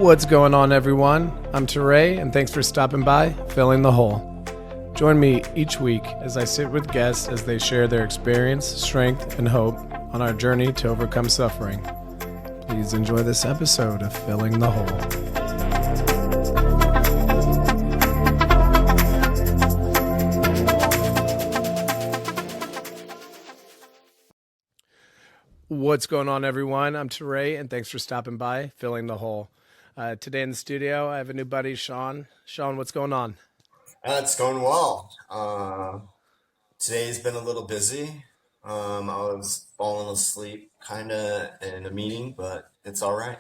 What's going on, everyone? I'm Teray, and thanks for stopping by, Filling the Hole. Join me each week as I sit with guests as they share their experience, strength, and hope on our journey to overcome suffering. Please enjoy this episode of Filling the Hole. What's going on, everyone? I'm Teray, and thanks for stopping by, Filling the Hole. Today in the studio, I have a new buddy, Shawn. Shawn, what's going on? It's going well. Today's been a little busy. I was falling asleep kind of in a meeting, but it's all right.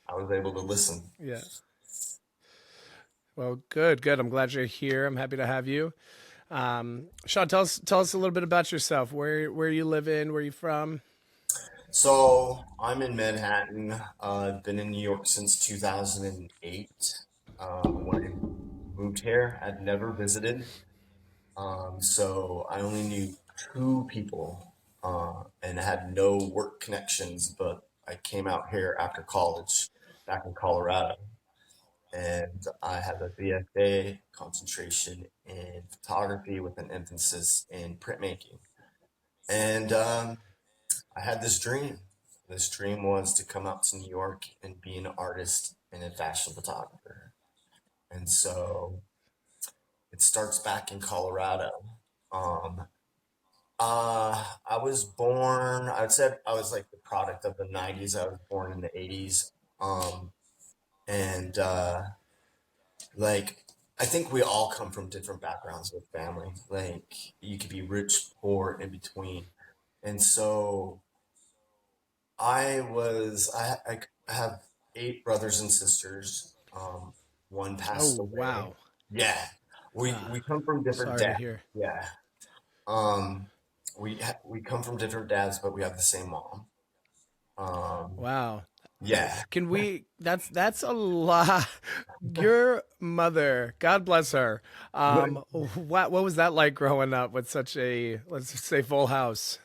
I was able to listen. Yeah. Well, good. I'm glad you're here. I'm happy to have you. Shawn, tell us a little bit about yourself. Where you live in? Where you from? So I'm in Manhattan. I've been in New York since 2008. When I moved here, I'd never visited. So I only knew two people and had no work connections, but I came out here after college back in Colorado. And I have a BFA concentration in photography with an emphasis in printmaking. And I had this dream. This dream was to come out to New York and be an artist and a fashion photographer. And so it starts back in Colorado. Um, I was born, I would say I was like the product of the 90s. I was born in the 80s. Um, and like I think we all come from different backgrounds with family. Like you could be rich, poor, in between. And so I have eight brothers and sisters. One Oh, passed away. wow. Yeah, we come from different Sorry to dads. hear. Yeah, um, we come from different dads, but we have the same mom. Um, Wow. yeah, That's a lot. Your mother, God bless her. What was that like growing up with such a, let's just say, full house?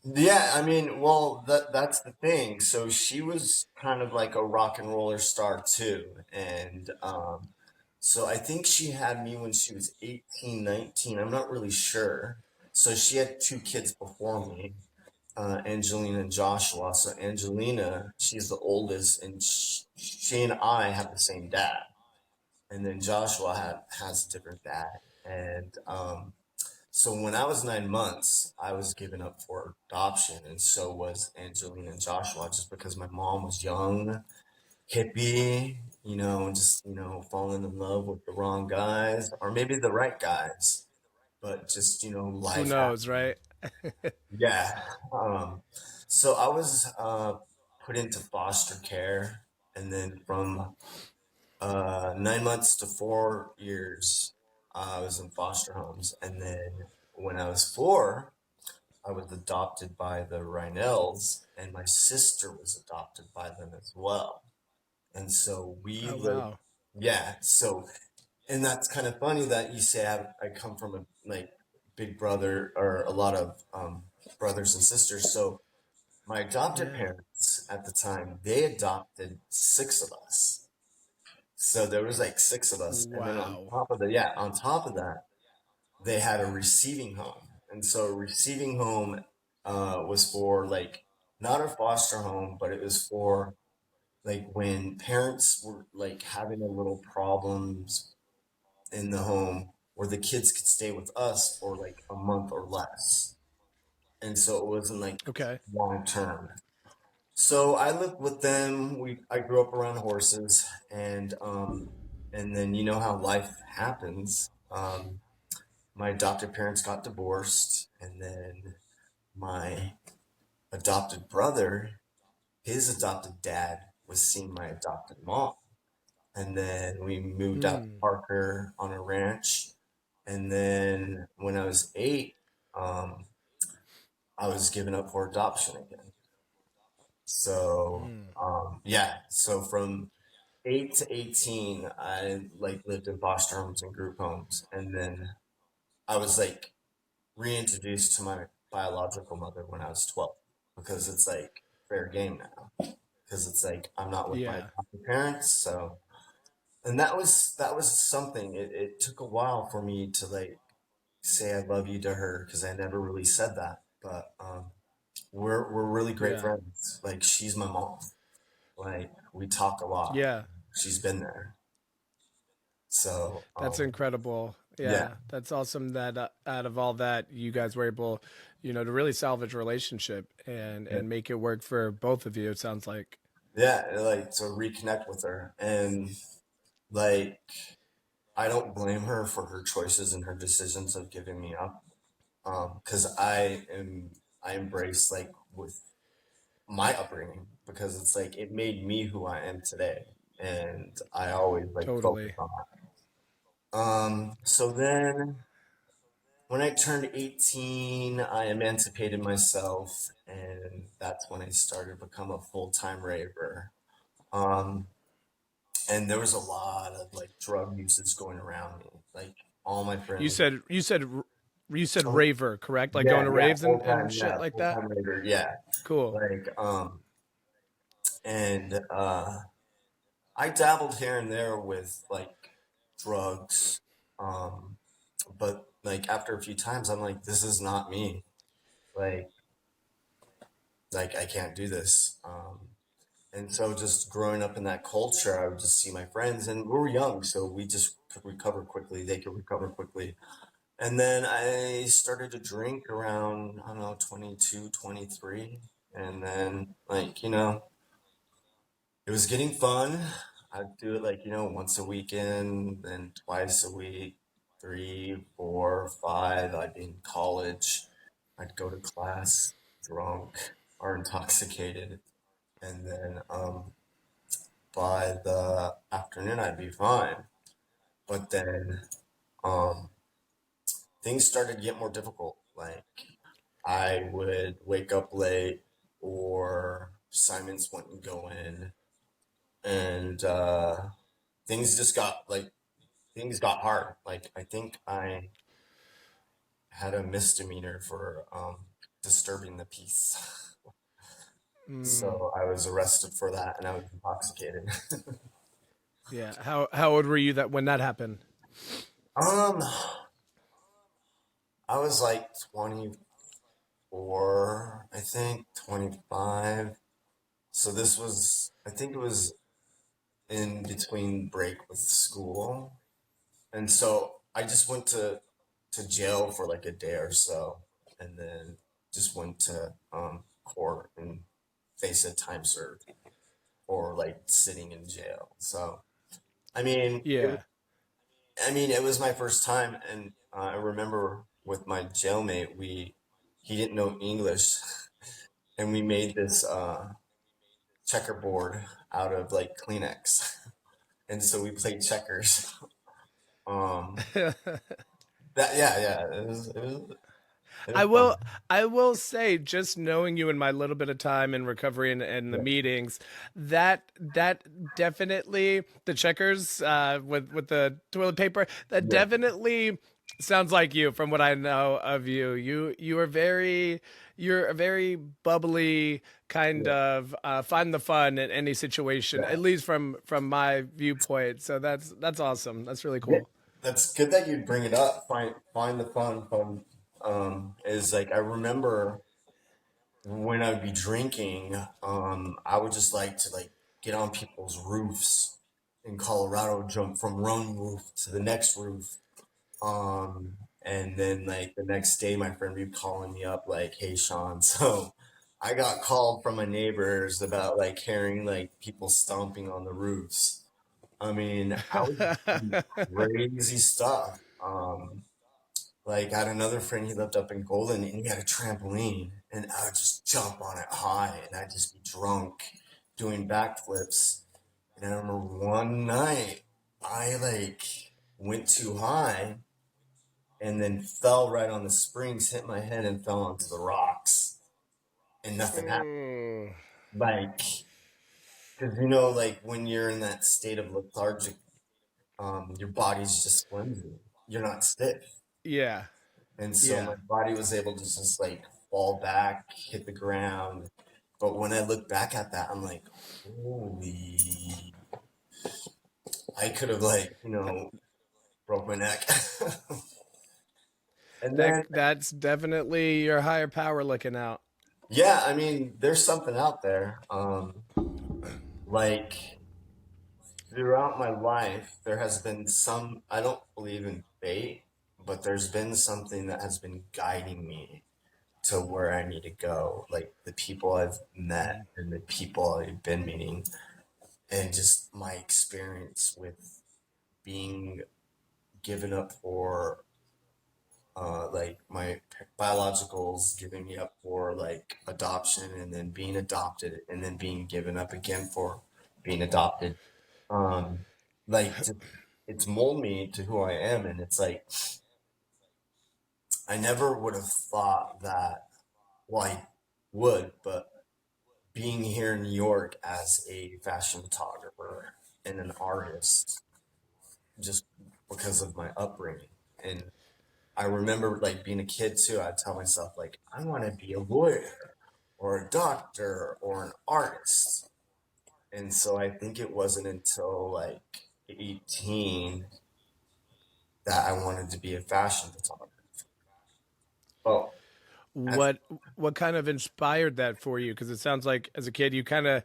yeah. I mean, well, that's the thing. So she was kind of like a rock and roller star too, and so I think she had me when she was 18, 19. I'm not really sure. So she had two kids before me, Angelina and Joshua. So Angelina, she's the oldest, and she and I have the same dad. And then Joshua has a different dad. And so when I was 9 months, I was given up for adoption, and so was Angelina and Joshua, just because my mom was young, hippie, just, falling in love with the wrong guys, or maybe the right guys, but just, Who life knows, happened. right? Yeah. So I was put into foster care, and then from 9 months to 4 years, I was in foster homes. And then when I was four, I was adopted by the Rhinells, and my sister was adopted by them as well. And so we Oh, lived, wow. yeah. So, and that's kind of funny that you say I come from a like big brother or a lot of brothers and sisters. So my adopted Yeah. parents at the time, they adopted six of us. So there was like six of us, and then Wow. on top of that, they had a receiving home, and so a receiving home was for like not a foster home, but it was for like when parents were like having a little problems in the home, where the kids could stay with us for like a month or less, and so it wasn't like Okay. long term. So I lived with them. I grew up around horses, and then you know how life happens. My adopted parents got divorced, and then my adopted brother, his adopted dad, was seeing my adopted mom, and then we moved out to Hmm. Parker on a ranch, and then when I was eight, um, I was given up for adoption again. So Hmm. yeah, so from 8 to 18, I like lived in foster homes and group homes, and then I was like reintroduced to my biological mother when I was 12, because it's like fair game now. because it's like I'm not with my Yeah. adopted parents. So, and that was something. It took a while for me to like say I love you to her because I never really said that. But we're really great Yeah. friends. Like she's my mom. Like we talk a lot. Yeah. She's been there. So That's incredible. yeah, Yeah, that's awesome that out of all that you guys were able, to really salvage a relationship yeah, and make it work for both of you. It sounds like. yeah. Like to reconnect with her, and like I don't blame her for her choices and her decisions of giving me up. Because I embrace like with my upbringing because it's like it made me who I am today, and I always like focus Totally. on that. So then when I turned 18, I emancipated myself, and that's when I started to become a full-time raver. Um, and there was a lot of like drug usage going around me. Like all my You friends. said you said you said Oh, raver, correct? Like going yeah, to yeah, raves and shit like full that. time raver, yeah. Cool. Like, and I dabbled here and there with like drugs, um, but like after a few times, I'm like, this is not me. Like, like I can't do this. And so just growing up in that culture, I would just see my friends, and we were young, so we just could recover quickly. They could recover quickly. And then I started to drink around, I don't know, 22, 23. And then, like, it was getting fun. I'd do it like, once a weekend, then twice a week, three, four, five. I'd be in college. I'd go to class drunk or intoxicated. And then by the afternoon, I'd be fine. But then um, things started to get more difficult. Like, I would wake up late or assignments wouldn't go in, and things just got like things got hard. Like I think I had a misdemeanor for disturbing the peace. Mm, So I was arrested for that and I was intoxicated. yeah. How old were you that when that happened? um I was like 24, I think, 25. So this was I think it was in between break with school. And so I just went to jail for like a day or so, and then just went to court and faced a time served or like sitting in jail. So I mean, Yeah. it was my first time, and I remember with my jailmate, we he didn't know English, and we made this checkerboard out of like Kleenex, and so we played checkers. Um, that yeah, yeah, it I was fun. will I will say, just knowing you in my little bit of time in recovery and the Yeah, meetings, that definitely the checkers with the toilet paper, that yeah, definitely sounds like you from what I know of you. You're a very bubbly kind yeah, of find the fun in any situation, yeah. at least from my viewpoint. So that's awesome. That's really Yeah, cool. that's good that you bring it up. Find the fun. Is like I remember when I would be drinking, I would just like to like get on people's roofs in Colorado, jump from one roof to the next roof. And then like the next day, my friend would be calling me up like, "Hey, Sean, so I got called from my neighbors about like hearing like people stomping on the roofs." I mean, I would do crazy stuff. Like I had another friend, he lived up in Golden and he had a trampoline and I would just jump on it high and I'd just be drunk doing backflips. And I remember one night I like went too high and then fell right on the springs, hit my head and fell onto the rocks and nothing happened. Mm, Like, cause like when you're in that state of lethargic, your body's just flimsy. You're not stiff. yeah. And so my Yeah. body was able to just like fall back, hit the ground, But when I look back at that, I'm like, holy, I could have like, broke my neck. And then, That's definitely your higher power looking out. yeah, I mean, there's something out there. Like throughout my life, there has been some, I don't believe in fate, but there's been something that has been guiding me to where I need to go. Like the people I've met and the people I've been meeting, and just my experience with being given up for like my biologicals giving me up for like adoption and then being adopted and then being given up again for being adopted. Um, like just, it's molded me to who I am, and it's like I never would have thought that. Well, I would, but being here in New York as a fashion photographer and an artist, just because of my upbringing, and I remember like being a kid too, I'd tell myself like I want to be a lawyer or a doctor or an artist. And so I think it wasn't until like 18 that I wanted to be a fashion photographer. Oh, that's what what kind of inspired that for you? Because it sounds like as a kid you had a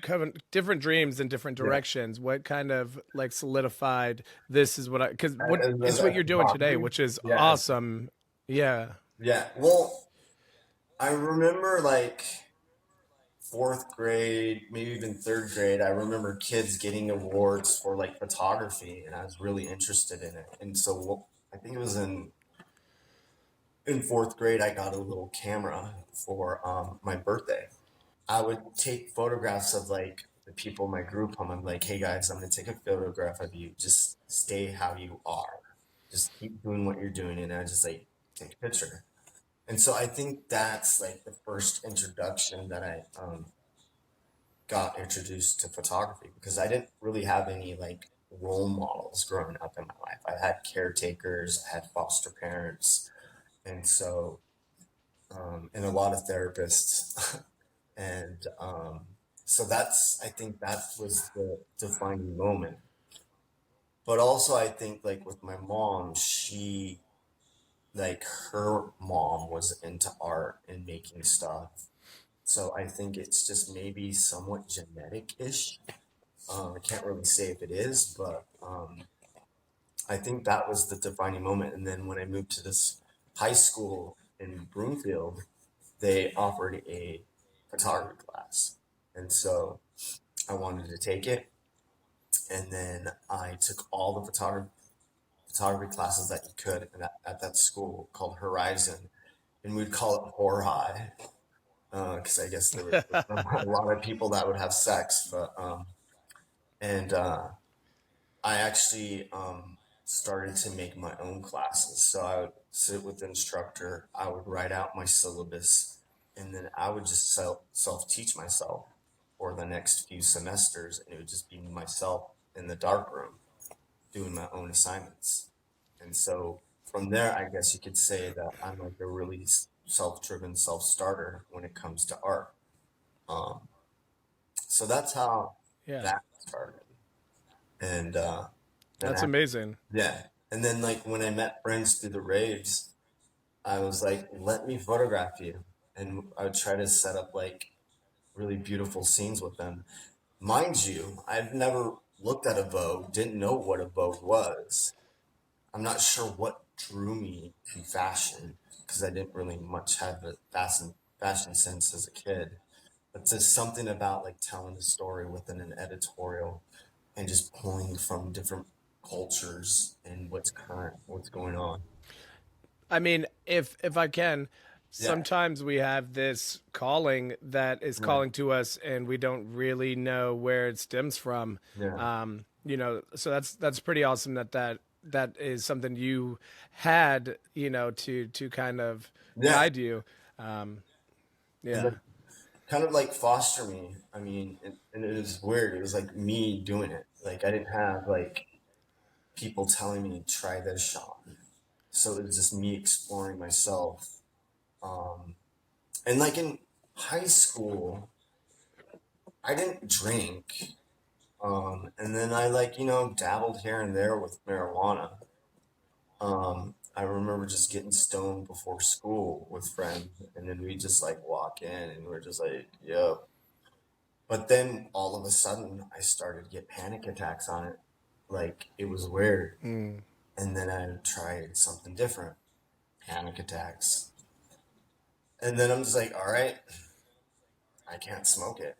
kind of different dreams in different yeah. directions. What kind of like solidified this is what I, because what As it's what you're doing today, photography? which is Yeah. awesome. Yeah. Yeah. Well, I remember like fourth grade, maybe even third grade, I remember kids getting awards for like photography, and I was really interested in it. And so I think it was in fourth grade, I got a little camera for my birthday. I would take photographs of like the people in my group home. I'm like, hey guys, I'm gonna take a photograph of you. Just stay how you are. Just keep doing what you're doing, and I just like take a picture. And so I think that's like the first introduction that I got introduced to photography, because I didn't really have any like role models growing up in my life. I had caretakers, I had foster parents, and so and a lot of therapists, and so that's I think that was the defining moment. But also I think like with my mom, she like her mom was into art and making stuff. So I think it's just maybe somewhat genetic-ish. I can't really say if it is, but I think that was the defining moment. And then when I moved to this high school in Broomfield, they offered a photography class. And so I wanted to take it. And then I took all the photography classes that you could at that school called Horizon. And we'd call it Horror High, because I guess there were a lot of people that would have sex. And I actually started to make my own classes. So I would sit with the instructor, I would write out my syllabus, and then I would just self teach myself for the next few semesters. And it would just be myself in the dark room doing my own assignments. And so from there, I guess you could say that I'm like a really self driven self starter when it comes to art. Um, so that's how Yeah. that started. And then That's amazing. yeah. And then like when I met friends through the raves, I was like, let me photograph you. And I would try to set up like really beautiful scenes with them. Mind you, I've never looked at a Vogue, didn't know what a Vogue was. I'm not sure what drew me to fashion, because I didn't really much have a fashion sense as a kid. But there's something about like telling a story within an editorial and just pulling from different cultures and what's current, what's going on. I mean, if I can, Yeah, sometimes we have this calling that is yeah, calling to us, and we don't really know where it stems from. yeah, So that's pretty awesome that is something you had, to kind of yeah. guide you. Um, And yeah. then kind of like foster me. I mean, and it was weird. It was like me doing it. Like I didn't have like people telling me try this, Sean. So it was just me exploring myself. And like in high school, I didn't drink. And then I like, dabbled here and there with marijuana. I remember just getting stoned before school with friends, and then we just like walk in and we're just like, yep. But then all of a sudden, I started to get panic attacks on it. Like it was weird. And then I tried something different, panic attacks. And then I'm just like, all right, I can't smoke it.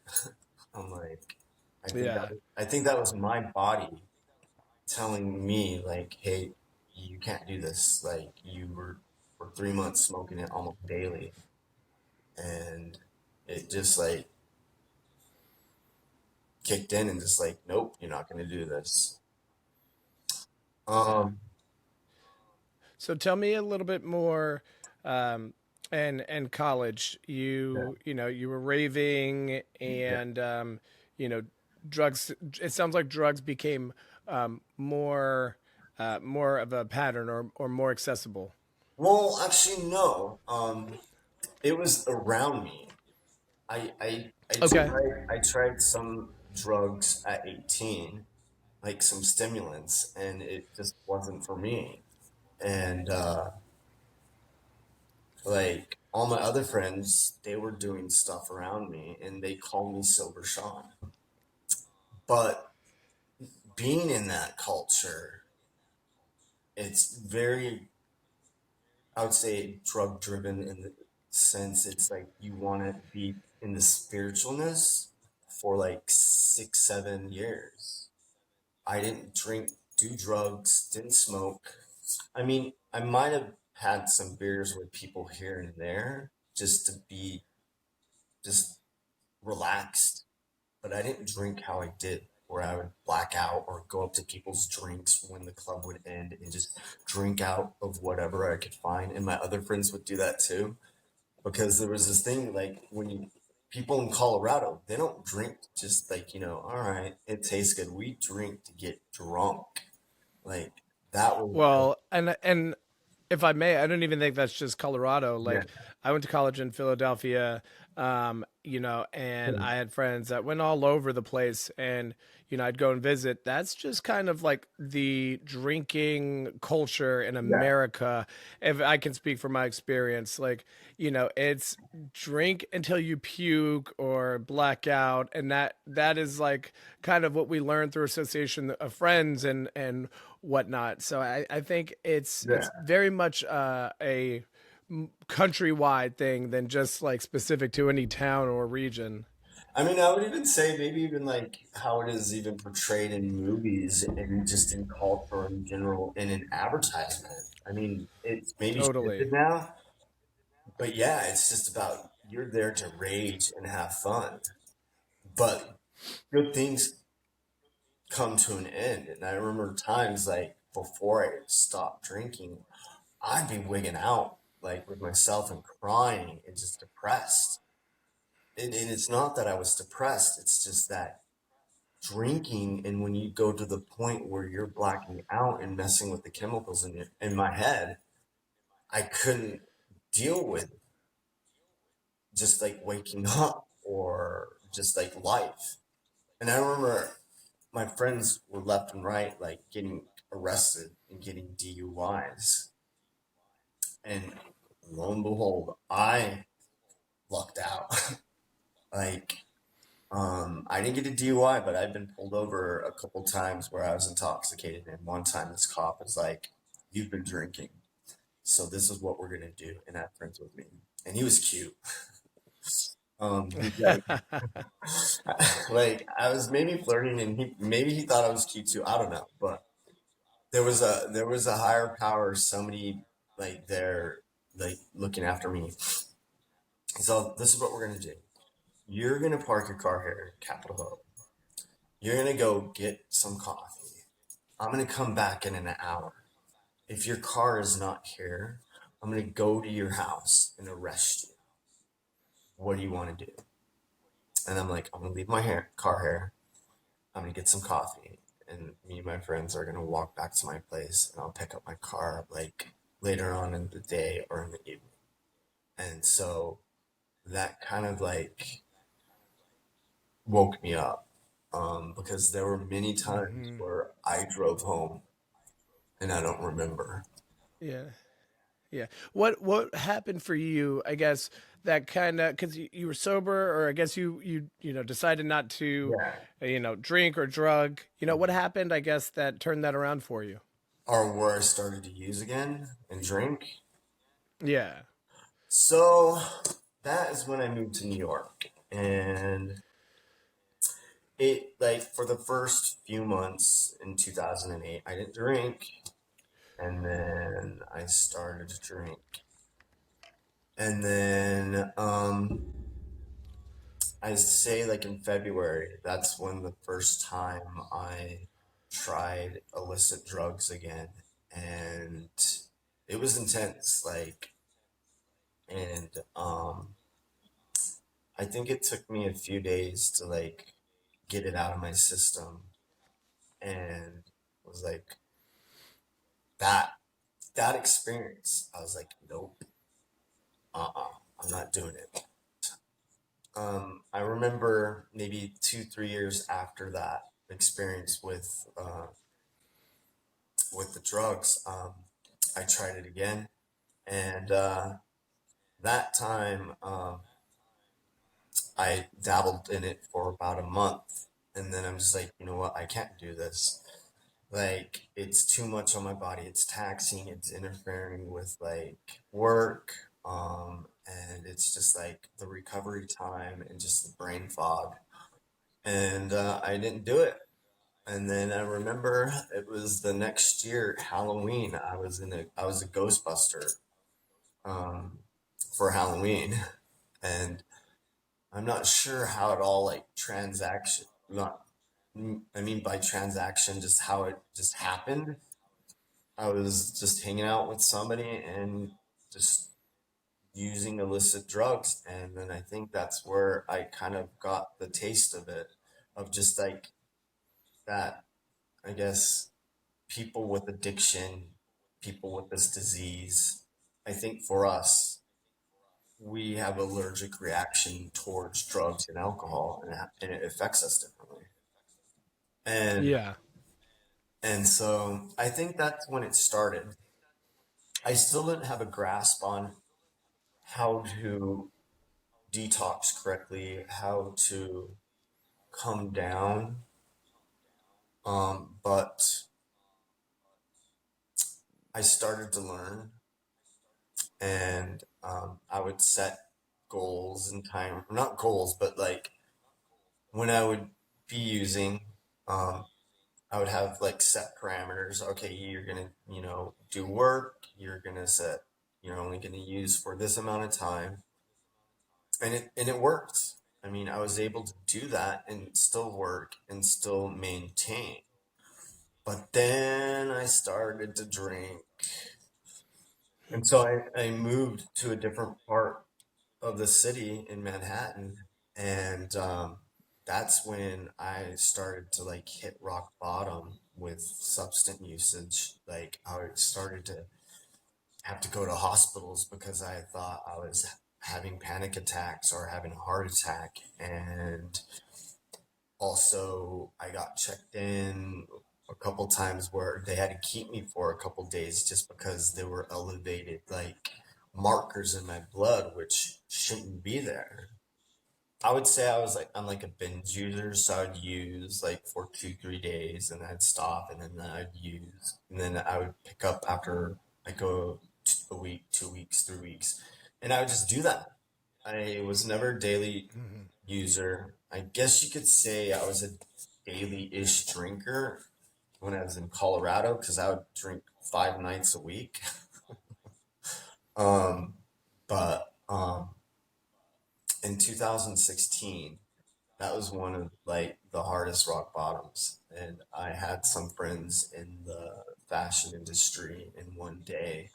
I'm like, Yeah. I think that was my body telling me like, hey, you can't do this. Like you were for 3 months smoking it almost daily, and it just like kicked in and just like, nope, you're not going to do this. Um, So tell me a little bit more. Um, and college, yeah, you were raving, yeah. and you know, drugs. It sounds like drugs became more of a pattern, or more accessible. Well, actually, no. It was around me. Okay. I tried some drugs at 18, like some stimulants, and it just wasn't for me. And like all my other friends, they were doing stuff around me, and they called me Sober Sean. But being in that culture, it's very, I would say, drug driven in the sense it's like you want to be in the spiritualness for like 6, 7 years. I didn't drink, do drugs, didn't smoke. I mean, I might have had some beers with people here and there just to be just relaxed, but I didn't drink how I did, where I would black out or go up to people's drinks when the club would end and just drink out of whatever I could find. And my other friends would do that too, because there was this thing like when you people in Colorado, they don't drink just like, all right, it tastes good. We drink to get drunk. Like that was, Well, and if I may, I don't even think that's just Colorado. yeah, Like, I went to college in Philadelphia, and I had friends that went all over the place, and I'd go and visit. That's just kind of like the drinking culture in yeah. America. If I can speak from my experience, like, it's drink until you puke or black out, and that is like kind of what we learn through association of friends and whatnot. So I think it's Yeah. very much a countrywide thing than just like specific to any town or region. I mean, I would even say maybe even like how it is even portrayed in movies and just in culture in general and in advertisement. I mean, it's maybe Totally. shifted now, but yeah, it's just about you're there to rage and have fun. But good things come to an end. And I remember times like before I stopped drinking, I'd be wigging out like with myself and crying and just depressed. And it's not that I was depressed, it's just that drinking and when you go to the point where you're blacking out and messing with the chemicals in my head, I couldn't deal with just like waking up or just like life. And I remember my friends were left and right like getting arrested and getting DUIs. And lo and behold, I lucked out. like I didn't get a DUI, but I've been pulled over a couple times where I was intoxicated. And one time this cop was like, "You've been drinking, so this is what we're gonna do." And had friends with me, and he was cute. He's like, like I was maybe flirting, and he thought I was cute too. I don't know, but there was a higher power, somebody like there, like looking after me. So this is what we're gonna do. You're gonna park your car here, Capitol Hill. You're gonna go get some coffee. I'm gonna come back in an hour. If your car is not here, I'm gonna go to your house and arrest you. What do you want to do? And I'm like, I'm gonna leave my car here. I'm gonna get some coffee, and me and my friends are gonna walk back to my place, and I'll pick up my car like later on in the day or in the evening. And so that kind of like woke me up. Because there were many times Hmm. where I drove home and I don't remember. Yeah. Yeah. What happened for you? I guess that kind of because you were sober, or I guess you decided not to, Yeah. drink or drug. What happened? I guess that turned that around for you. Or where I started to use again and drink. Yeah. So that is when I moved to New York. And it, like, for the first few months in 2008, I didn't drink. And then I started to drink. And then I say, like, in February, that's when the first time I tried illicit drugs again. And it was intense. Like, and I think it took me a few days to like get it out of my system, and was like that that experience. I was like, nope, I'm not doing it. I remember maybe 2, 3 years after that experience with the drugs, I tried it again, and that time I dabbled in it for about a month, and then I'm just like, you know what, I can't do this. Like, it's too much on my body. It's taxing. It's interfering with like work. And it's just like the recovery time and just the brain fog. And I didn't do it. And then I remember it was the next year, Halloween. I was a Ghostbuster um, for Halloween, and I'm not sure how it all like transaction. Not, I mean by transaction, just how it just happened. I was just hanging out with somebody and just using illicit drugs. And then I think that's where I kind of got the taste of it, of just like that, I guess, people with addiction, people with this disease. I think for us, we have allergic reaction towards drugs and alcohol, and it affects us differently. And Yeah. so I think that's when it started. I still didn't have a grasp on how to detox correctly, how to come down. But I started to learn, and I would set goals and time, not goals, but like when I would be using, um, I would have like set parameters. Okay, you're gonna, do work. You're gonna set. You're only gonna use for this amount of time, and it worked. I mean, I was able to do that and still work and still maintain. But then I started to drink. And so I moved to a different part of the city in Manhattan. And that's when I started to like hit rock bottom with substance usage. Like, I started to have to go to hospitals because I thought I was having panic attacks or having a heart attack. And also, I got checked in a couple times where they had to keep me for a couple days just because there were elevated like markers in my blood which shouldn't be there. I would say I'm like a binge user, so I'd use like for 2, 3 days and I'd stop, and then I'd use, and then I would pick up after I go a week, 2 weeks, 3 weeks, and I would just do that. I was never a daily Hmm. user. I guess you could say I was a daily-ish drinker when I was in Colorado because I would drink 5 nights a week. Um, but in 2016, that was one of like the hardest rock bottoms, and I had some friends in the fashion industry, and one day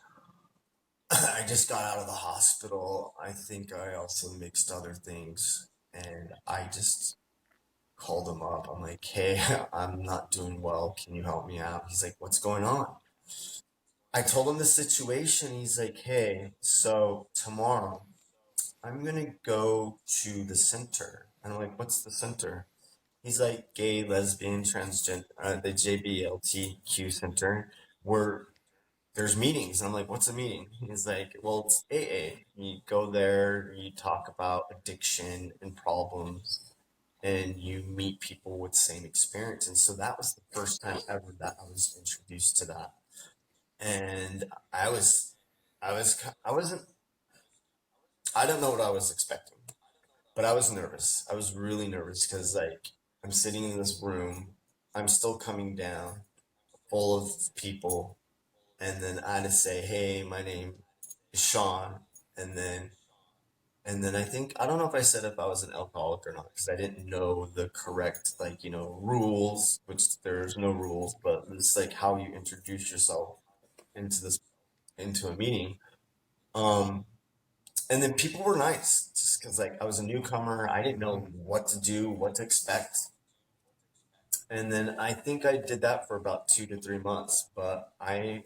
I just got out of the hospital. I think I also mixed other things, and I just called him up. I'm like, hey, I'm not doing well. Can you help me out? He's like, what's going on? I told him the situation. He's like, hey, so tomorrow I'm gonna go to the center. And I'm like, what's the center? He's like gay, lesbian, transgender, the JBLTQ center, where there's meetings. And I'm like, what's a meeting? He's like, well, it's AA. You go there, you talk about addiction and problems, and you meet people with the same experience. And so that was the first time ever that I was introduced to that. And I was, I wasn't, I don't know what I was expecting, but I was nervous. I was really nervous because, like, I'm sitting in this room, I'm still coming down, full of people, and then I had to say, "Hey, my name is Shawn," and then I think I don't know if I said if I was an alcoholic or not because I didn't know the correct rules, which there's no rules, but it's like how you introduce yourself into this into a meeting. Um, and then people were nice just because like I was a newcomer, I didn't know what to do, what to expect. And then I think I did that for about 2 to 3 months, but I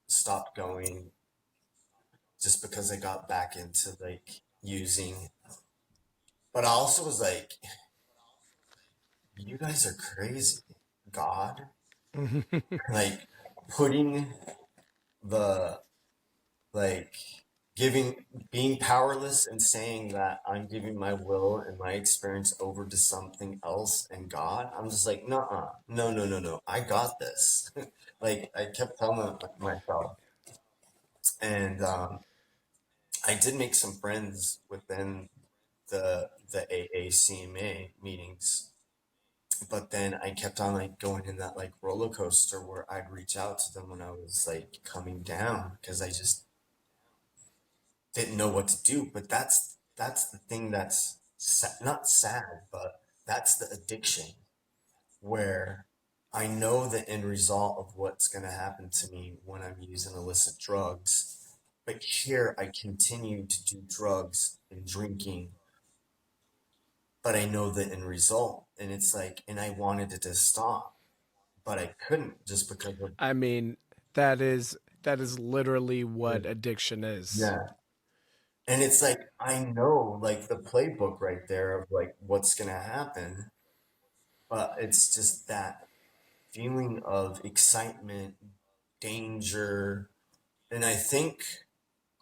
stopped going just because I got back into like using. But I also was like, you guys are crazy. God, like putting the like giving being powerless and saying that I'm giving my will and my experience over to something else and God. I'm just like, nah, no, no, no, no. I got this. Like I kept telling myself, and I did make some friends within the AACMA meetings, but then I kept on like going in that like roller coaster where I'd reach out to them when I was like coming down because I just didn't know what to do. But that's the thing that's not sad, but that's the addiction where I know the end result of what's going to happen to me when I'm using illicit drugs. But here I continue to do drugs and drinking, but I know the end result. And it's like, and I wanted it to stop, but I couldn't just because of, I mean, that is literally what addiction is. yeah. And it's like, I know like the playbook right there of like what's going to happen, but it's just that feeling of excitement, danger. And I think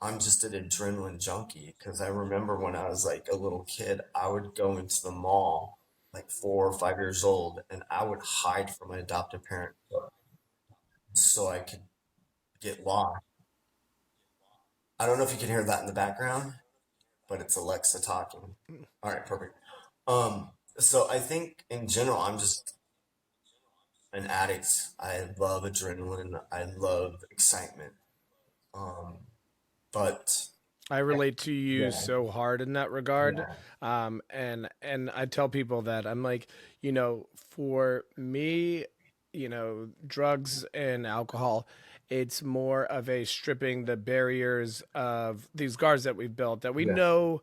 I'm just an adrenaline junkie because I remember when I was like a little kid, I would go into the mall like 4 or 5 years old and I would hide from my adoptive parent so I could get lost. I don't know if you can hear that in the background, but it's Alexa talking. All right, perfect. So I think in general, I'm just an addict. I love adrenaline. I love excitement. Um, but I relate to you yeah, so hard in that regard. yeah, And I tell people that I'm like, for me, drugs and alcohol, it's more of a stripping the barriers of these guards that we've built that we yeah, know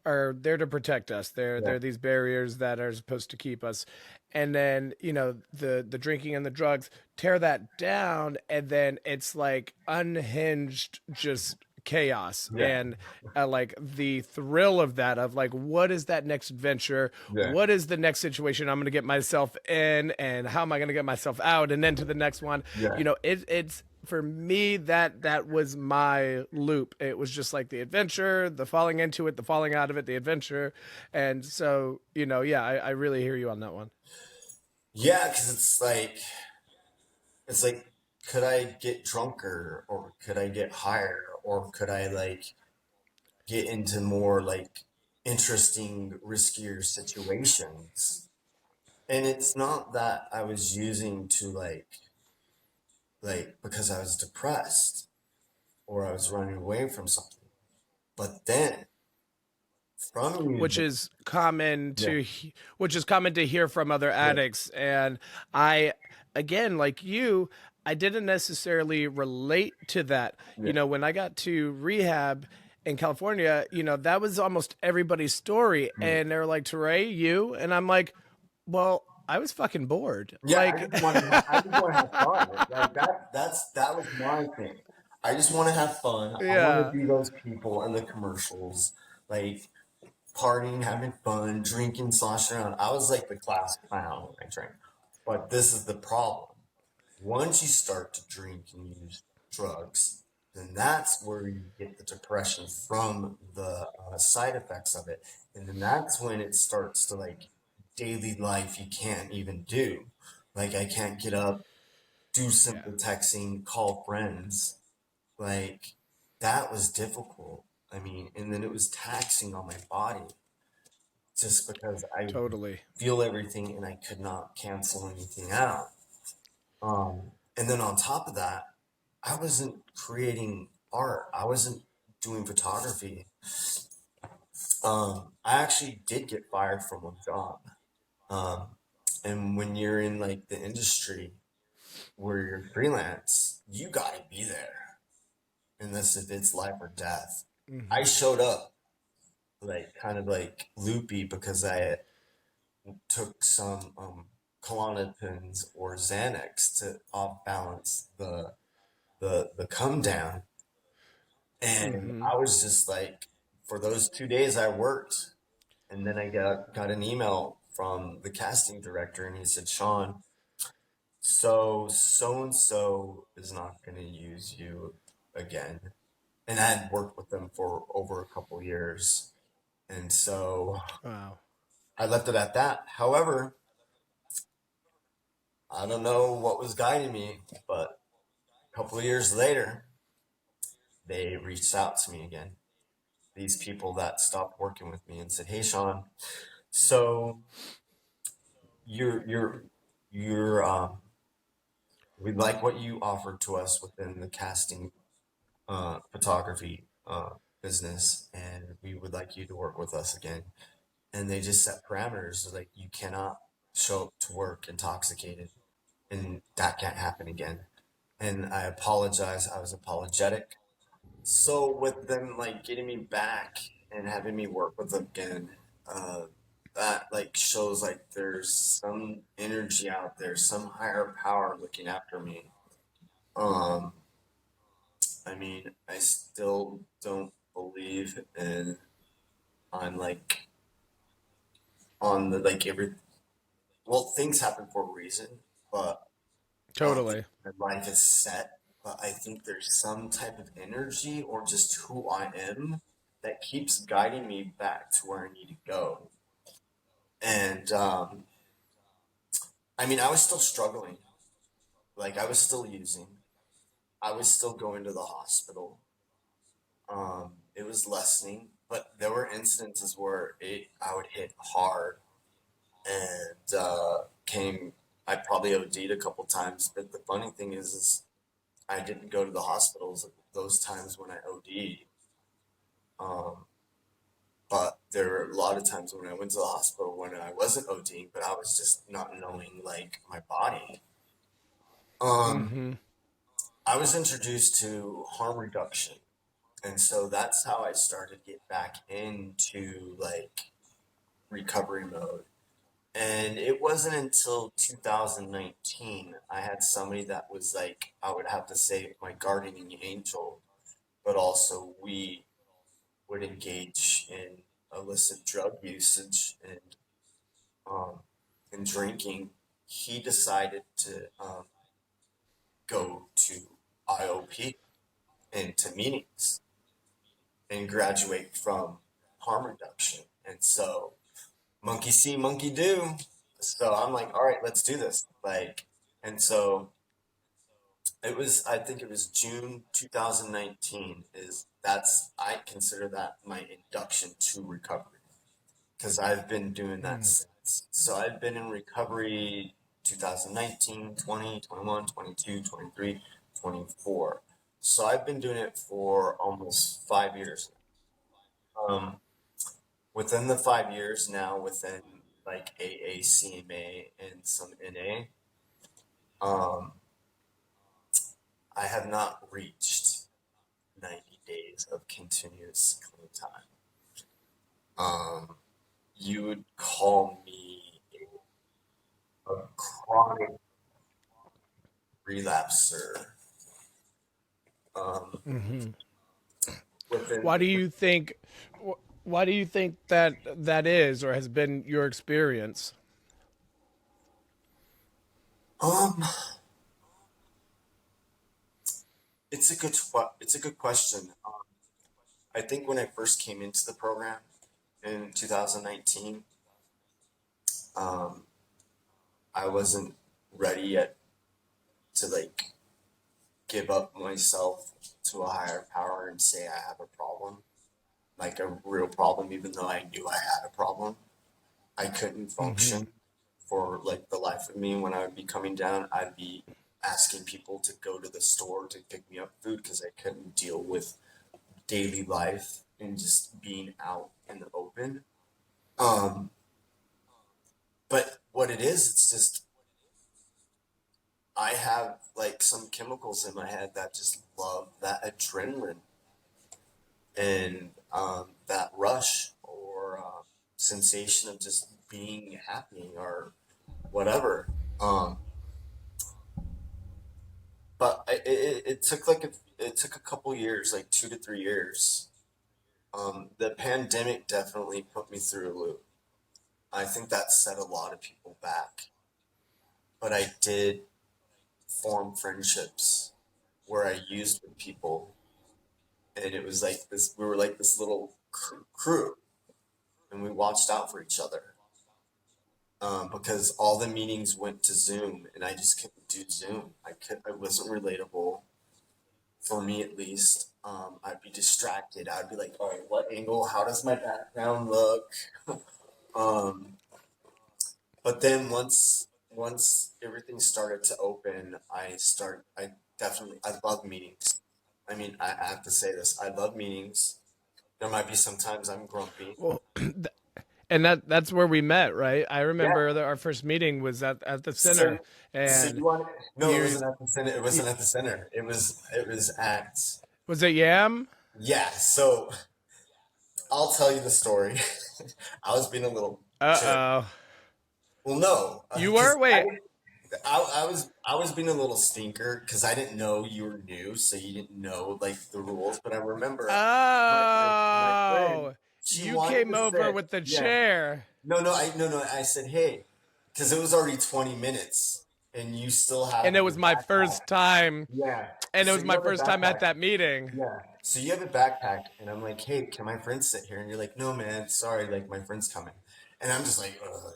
are there to protect us. yeah, They're these barriers that are supposed to keep us. And then, the drinking and the drugs tear that down, and then it's like unhinged just chaos. yeah, And like the thrill of that, of like, what is that next adventure, yeah, what is the next situation I'm going to get myself in, and how am I going to get myself out, and then to the next one. yeah. It's for me, that was my loop. It was just like the adventure, the falling into it, the falling out of it, the adventure. And so, yeah, I really hear you on that one. Yeah, because it's like, could I get drunker or could I get higher or could I like get into more like interesting, riskier situations? And it's not that I was using to like because I was depressed or I was running away from something. But then from which music, is common yeah, to which is common to hear from other yeah, addicts. And I, again, like you, I didn't necessarily relate to that. yeah, When I got to rehab in California, that was almost everybody's story, yeah. and they're like, "Teray, you?" And I'm like, "Well, I was fucking bored." Yeah, Like I just want to have fun. Like that was my thing. I just want to have fun. I want to Yeah. be those people in the commercials, like partying, having fun, drinking, sloshing around. I was like the class clown when I drank. But this is the problem. Once you start to drink and use drugs, then that's where you get the depression from the side effects of it. And then that's when it starts to like daily life you can't even do. Like I can't get up, do Yeah. simple texting, call friends. Like that was difficult. I mean, and then it was taxing on my body just because I Totally. feel everything and I could not cancel anything out. And then on top of that, I wasn't creating art. I wasn't doing photography. I actually did get fired from one job. Um, and when you're in like the industry where you're freelance, you gotta be there unless if it's life or death. I Hmm. showed up like kind of like loopy because I took some Klonopins or Xanax to off balance the come down. And Hmm. I was just like, for those 2 days I worked, and then I got an email from the casting director, and he said, "Shawn, so and so is not going to use you again." And I had worked with them for over a couple years, and so Wow. I left it at that. However, I don't know what was guiding me, but a couple of years later, they reached out to me again. These people that stopped working with me and said, "Hey, Shawn, so you're we like what you offered to us within the casting photography business, and we would like you to work with us again." And they just set parameters like you cannot show up to work intoxicated, and that can't happen again. And I apologize. I was apologetic. So with them like getting me back and having me work with them again, uh, that like shows like there's some energy out there, some higher power looking after me. Um, I mean, I still don't believe in on like on the like every well things happen for a reason, but I don't think Totally. my life is set. But I think there's some type of energy or just who I am that keeps guiding me back to where I need to go. And I mean, I was still struggling. Like I was still using. I was still going to the hospital. It was lessening, but there were instances where I would hit hard and came. I probably OD'd a couple times, but the funny thing is I didn't go to the hospitals at those times when I OD'd. Um, but there were a lot of times when I went to the hospital when I wasn't ODing, but I was just not knowing like my body. Um, Hmm. I was introduced to harm reduction, and so that's how I started to get back into like recovery mode. And it wasn't until 2019 I had somebody that was like, I would have to say my guardian angel, but also we would engage in illicit drug usage um, and drinking. He decided to go to IOP and to meetings and graduate from harm reduction. And so monkey see, monkey do. So I'm like, all right, let's do this. Like, and so it was, I think it was June 2019 is that's, I consider that my induction to recovery because I've been doing that Mm. since. So I've been in recovery 2019, 20, 21, 22, 23, 24. So I've been doing it for almost 5 years. Within the 5 years now, within like AA, CMA, and some NA, um, I have not reached 90 days of continuous clean time. Um, you would call me a chronic relapser. um, within. Why do you think? Why do you think that that is, or has been your experience? Um, it's a good question. I think when I first came into the program in 2019, um, I wasn't ready yet to like give up myself to a higher power and say I have a problem, like a real problem, even though I knew I had a problem. I couldn't Mm-hmm. function for like the life of me. When I would be coming down, I'd be asking people to go to the store to pick me up food because I couldn't deal with daily life and just being out in the open. Um, but what it is, it's just I have like some chemicals in my head that just love that adrenaline and that rush or sensation of just being happy or whatever. Um, but it took it took a couple years, like 2 to 3 years. The pandemic definitely put me through a loop. I think that set a lot of people back. But I did form friendships where I used with people, and it was like this. We were like this little crew, and we watched out for each other. Because all the meetings went to Zoom, and I just couldn't do Zoom. I wasn't relatable for me at least. I'd be distracted. I'd be like, all right, what angle? How does my background look? Um, but then once everything started to open, I definitely I love meetings. I mean, I have to say this. I love meetings. There might be sometimes I'm grumpy. Well, and that's where we met, right? I Yeah. remember that our first meeting was at the So center, so you and want no, it you wasn't at the center. It wasn't at the center. It was at was it Yam? yeah. So I'll tell you the story. I was being a little Uh jerk. oh, Well, no, you because were. Wait. I was being a little stinker because I didn't know you were new, so you didn't know like the rules. But I remember my friend, Oh, she you wanted came to over sit. with the Yeah, chair, no. I said, hey, because it was already 20 minutes, and you still and have it your was my backpack. first time, Yeah, and it so was you my have a first time at backpack. that meeting. Yeah. So you have a backpack, and I'm like, hey, can my friend sit here? And you're like, no, man, sorry, like my friend's coming. And I'm just like, ugh.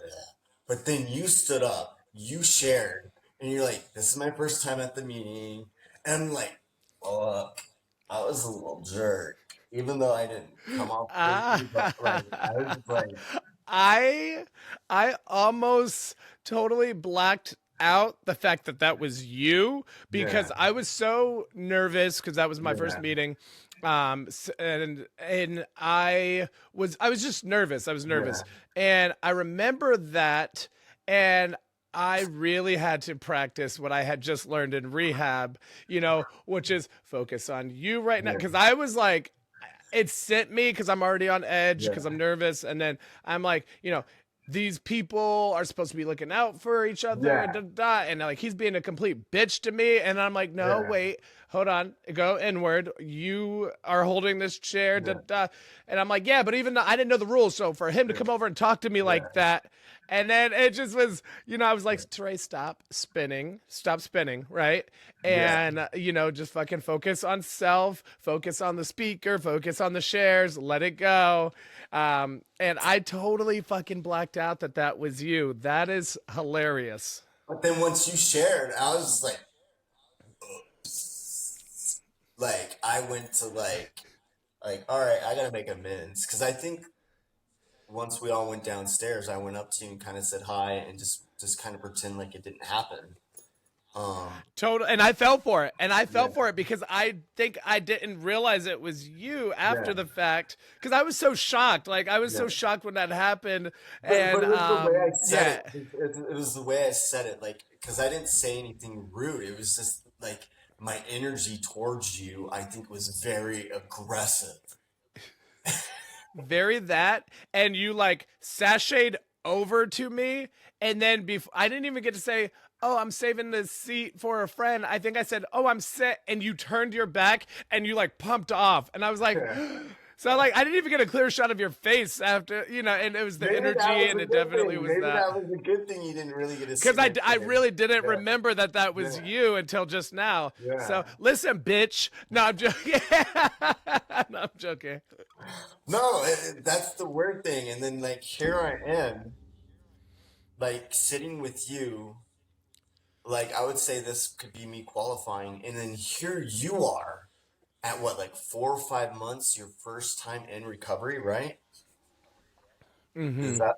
But then you stood up, you shared, and you're like, this is my first time at the meeting. And I'm like, fuck, I was a little jerk, even though I didn't come off crazy, but like, I was Ah, just like, I I almost totally blacked out the fact that that was you yeah, because I was so nervous because that was my first yeah, meeting. And I was just nervous. I was yeah, nervous. And I remember that, and I really had to practice what I had just learned in rehab, which is focus on you right now. yeah, Because I was like, it sent me because I'm already on edge because I'm yeah, nervous. And then I'm like, these people are supposed to be looking out for each other, yeah, da, da, da. And like he's being a complete bitch to me. And I'm like, no, yeah, wait, hold on, go inward. You are holding this chair, da, yeah, da. And I'm like, yeah, but even though I didn't know the rules, so for him to yeah, come over and talk to me yeah, like that, and then it just was, I was like, Trey, stop spinning, right? yeah. And, just fucking focus on self, focus on the speaker, focus on the shares, let it go. And I totally fucking blacked out that that was you. That is hilarious. But then once you shared, I was like I went to like all right, I gotta make amends because I think once we all went downstairs, I went up to you and kind of said hi and just kind of pretend like it didn't happen. Total, and I fell for it, and I fell Yeah, for it because I think I didn't realize it was you after yeah, the fact because I was so shocked. Like I was yeah. so shocked when that happened, But and it was the way I said yeah, it. It was the way I said it, like because I didn't say anything rude. It was just like my energy towards you. I think was very aggressive. very that, and you like sashayed over to me, and then before I didn't even get to say, oh, I'm saving this seat for a friend. I think I said, oh, I'm set. And you turned your back and you like pumped off. And I was like, Yeah. so like, I didn't even get a clear shot of your face after, and it was the Maybe that energy was and a it good definitely thing. was Maybe that. that was a good thing you didn't really get to see Because my I face. really didn't Yeah. remember that that was Yeah. you until just now. So Yeah. listen, bitch. No, I'm joking. No, I'm joking. No, that's the weird thing. And then like here I am, like sitting with you. Like I would say this could be me qualifying, and then here you are at what, like 4 or 5 months, your first time in recovery, right? Is that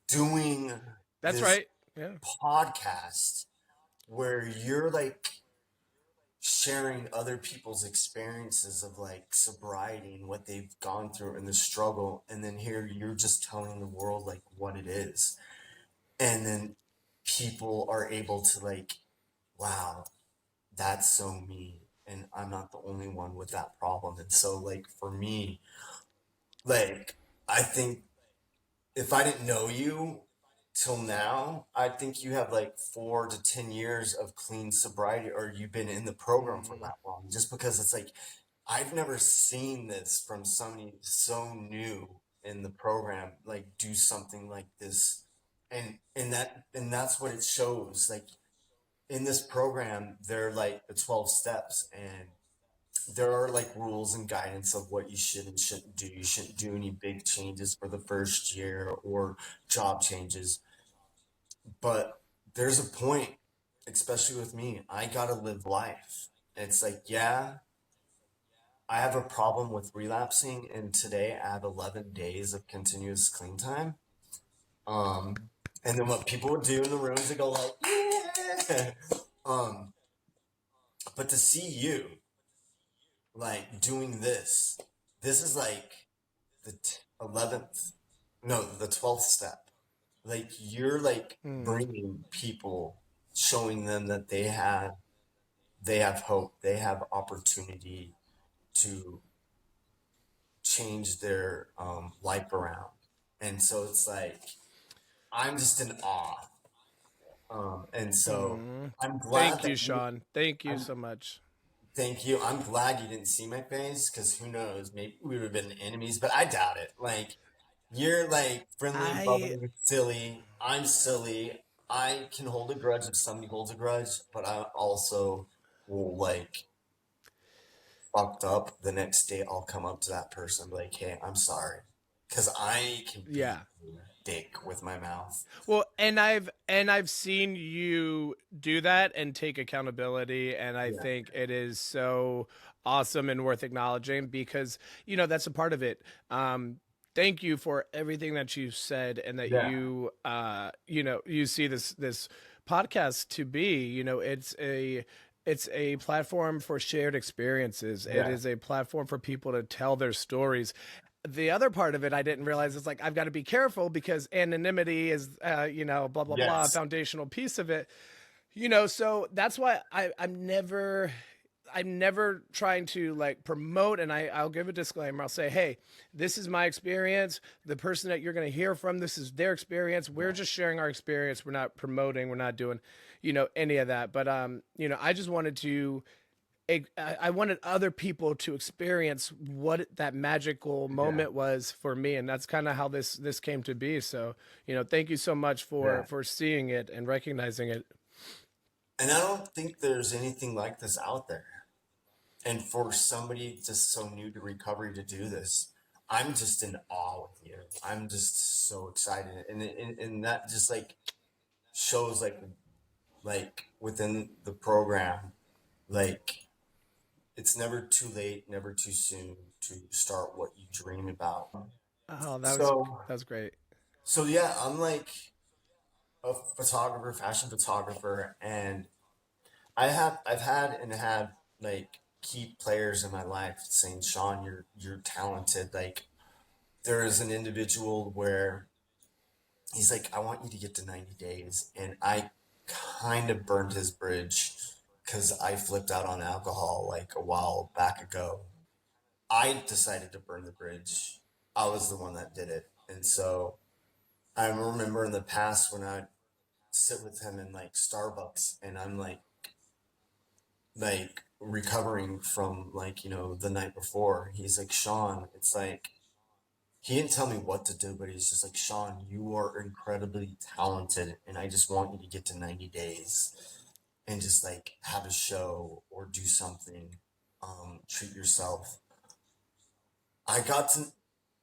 doing That's this right. Yeah. podcast where you're like sharing other people's experiences of like sobriety and what they've gone through and the struggle, and then here you're just telling the world like what it is, and then people are able to like, wow, that's so me, and I'm not the only one with that problem. And so like for me, like I think if I didn't know you till now, I think you have like 4 to 10 years of clean sobriety, or you've been in the program for that long. Just because it's like I've never seen this from somebody so new in the program, like do something like this, and that's what it shows. Like in this program, they're like the 12 steps, and there are like rules and guidance of what you should and shouldn't do. You shouldn't do any big changes for the first year or job changes. But there's a point, especially with me, I gotta live life. It's like, yeah, I have a problem with relapsing, and today I have 11 days of continuous clean time. And then what people would do in the rooms, they go like, yeah. Um, but to see you like doing this is like the 11th, no, the 12th step. Like you're like bringing people, showing them that they have hope, they have opportunity to change their life around. And so it's like I'm just in awe. And so I'm glad Thank that you, Sean. Thank you I'm so much. thank you. I'm glad you didn't see my face, because who knows, maybe we would have been enemies, but I doubt it. Like you're like friendly, I bubbly, silly. I'm silly. I can hold a grudge if somebody holds a grudge, but I also will like fucked up the next day. I'll come up to that person and be like, "Hey, I'm sorry," because I can be yeah. a dick with my mouth. Well, and I've seen you do that and take accountability, and I Yeah, think it is so awesome and worth acknowledging because that's a part of it. Thank you for everything that you said and that yeah, you see this podcast to be. It's a platform for shared experiences. It yeah. is a platform for people to tell their stories. The other part of it I didn't realize is like I've got to be careful because anonymity is blah blah blah, a Yes, foundational piece of it. So that's why I'm never trying to like promote, and I'll give a disclaimer. I'll say, hey, this is my experience. The person that you're going to hear from, this is their experience. We're just sharing our experience. We're not promoting. We're not doing, any of that. But I just wanted to. I wanted other people to experience what that magical yeah, moment was for me, and that's kind of how this came to be. So, thank you so much for yeah. for seeing it and recognizing it. And I don't think there's anything like this out there. And for somebody just so new to recovery to do this, I'm just in awe with you. I'm just so excited, and that just like shows like within the program, like it's never too late, never too soon to start what you dream about. Oh, that was So that was great. so yeah, I'm like a photographer, fashion photographer, and I've had and had like key players in my life saying, "Sean, you're talented." Like there is an individual where he's like, "I want you to get to 90 days," and I kind of burned his bridge because I flipped out on alcohol like a while back ago. I decided to burn the bridge. I was the one that did it, and so I remember in the past when sit with him in like Starbucks, and I'm like recovering from like the night before. He's like, Shawn, it's like he didn't tell me what to do, but he's just like, Shawn, you are incredibly talented, and I just want you to get to 90 days and just like have a show or do something, treat yourself. I got to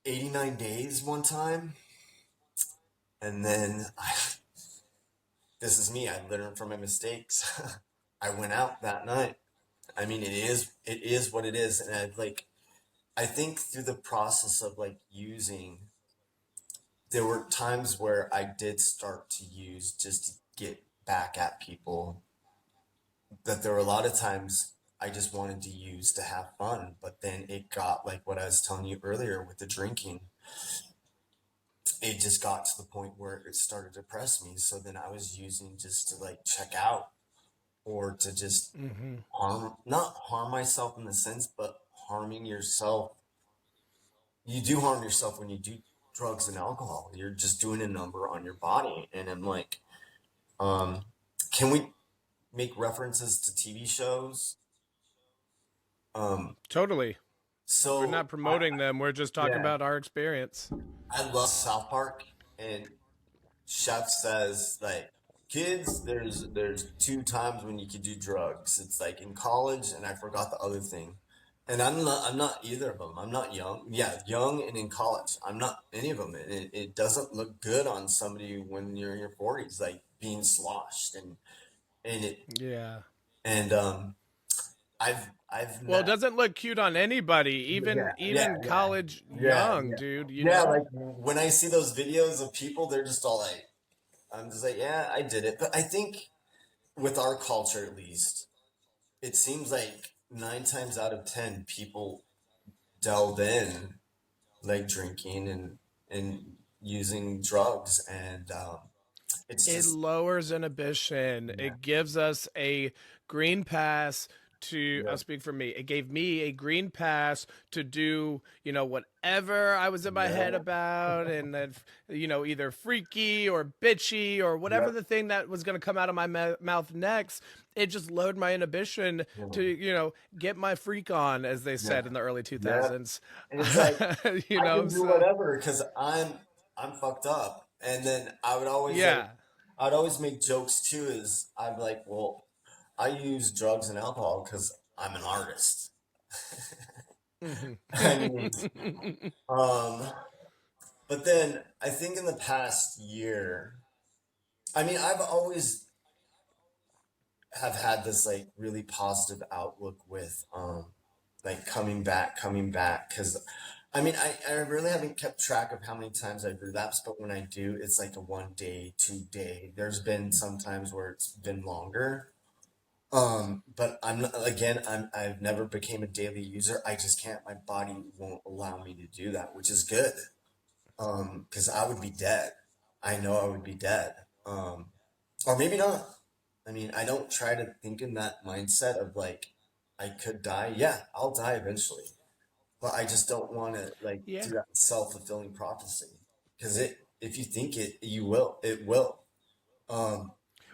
89 days one time, and then this is me. I learned from my mistakes. I went out that night. I mean, it is what it is, and I think through the process of like using, there were times where I did start to use just to get back at people. That there were a lot of times I just wanted to use to have fun, but then it got like what I was telling you earlier with the drinking. It just got to the point where it started to depress me. So then I was using just to like check out or to just Hmm. not harm myself in the sense, but harming yourself. You do harm yourself when you do drugs and alcohol. You're just doing a number on your body. And I'm like, um, can we make references to TV shows? Um, Totally. We're so not promoting them. We're just talking yeah, about our experience. I love South Park, and Chef says like, kids, there's two times when you could do drugs. It's like in college, and I forgot the other thing. And I'm not either of them. I'm not young. Yeah, young and in college. I'm not any of them. And it doesn't look good on somebody when you're in your 40s, like being sloshed and it Yeah. and I've Well, it met. doesn't look cute on anybody, Yeah, yeah, even yeah, college yeah, young, yeah, dude, you yeah. Like know? when I see those videos of people, they're just all like, I'm just like, yeah, I did it. But I think with our culture, at least, it seems like 9 times out of 10, people delved in like drinking and using drugs, and it's It just lowers inhibition. yeah, It gives us a green pass to, yeah, I'll speak for me. It gave me a green pass to do, whatever I was in my head yeah, about, and then, either freaky or bitchy or whatever yep, the thing that was going to come out of my mouth next. It just lowered my inhibition to, yeah, get my freak on, as they yeah, said in the early yeah. 2000s. And it's like I can do So, whatever because I'm fucked up. And then yeah. I would always make jokes too. Is I'm like, well, I use drugs and alcohol because I'm an artist. Hmm. I mean, um, but then I think in the past year, I mean, I've always have had this like really positive outlook with like coming back because I mean I really haven't kept track of how many times I've relapsed, but when I do, it's like a 1 day, 2 day. There's been some times where it's been longer. But I've never became a daily user. I just can't. My body won't allow me to do that, which is good. Because I would be dead. I know I would be dead. Or maybe not. I mean, I don't try to think in that mindset of like I could die. Yeah, I'll die eventually, but I just don't want to like Yeah. do that self-fulfilling prophecy because if you think it, you will. It will. Um.